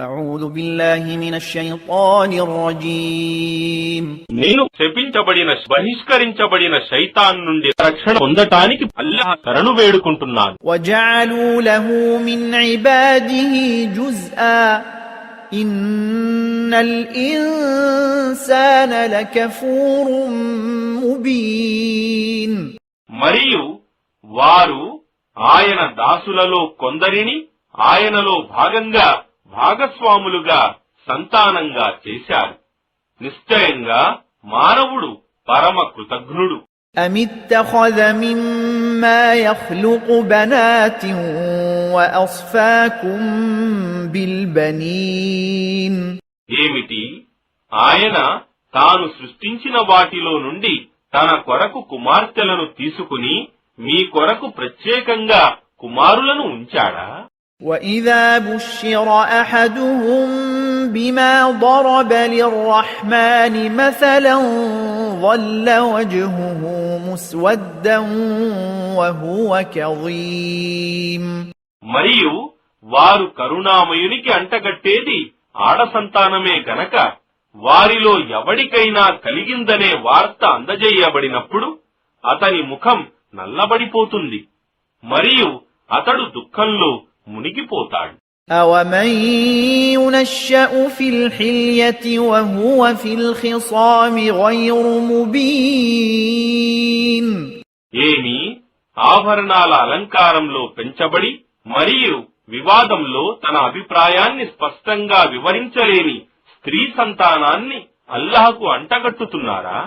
أعوذ بالله من الشيطان الرجيم నేను శపించబడిన బహిష్కరించబడిన శైతాన్ నుండి రక్షణ పొందటానికి అల్లాహ్ శరణు వేడుకుంటున్నాను. وجعلوا له من عباده جزءا إن الإنسان لكفور مبين మరియు వారు ఆయన దాసులలో కొందరిని ఆయనలో భాగంగా భాగస్వాములుగా సంతానంగా చేశారు. నిశ్చయంగా మానవుడు పరమ కృతజ్ఞుడు. أم اتخذ مما يخلق بنات وأصفاكم بالبنين ఏమిటి, ఆయన తాను సృష్టించిన వాటిలో నుండి తన కొరకు కుమార్తెలను తీసుకుని మీ కొరకు ప్రత్యేకంగా కుమారులను ఉంచాడా? وَإِذَا بُشِّرَ أَحَدُهُم بِمَا ضَرَبَ لِلرَّحْمَنِ مَثَلًا ظَلَّ وَجْهُهُ مُسْوَدًّا وَهُوَ كَظِيمٌ మరియు వారు కరుణామయునికి అంటగట్టేది ఆడ సంతానమే గనక వారిలో ఎవడికైనా కలిగిందనే వార్త అందజేయబడినప్పుడు అతని ముఖం నల్లబడిపోతుంది మరియు అతడు దుఃఖంలో మునిగిపోతాడు. أَوَمَن يُنَشَّأُ فِي الْحِلْيَةِ وَهُوَ فِي الْخِصَامِ غَيْرُ مُبِينٍ ఏమి, ఆభరణాల అలంకారంలో పెంచబడి మరియు వివాదంలో తన అభిప్రాయాన్ని స్పష్టంగా వివరించలేని స్త్రీ సంతానాన్ని అల్లాహకు అంటగట్టుతున్నారా?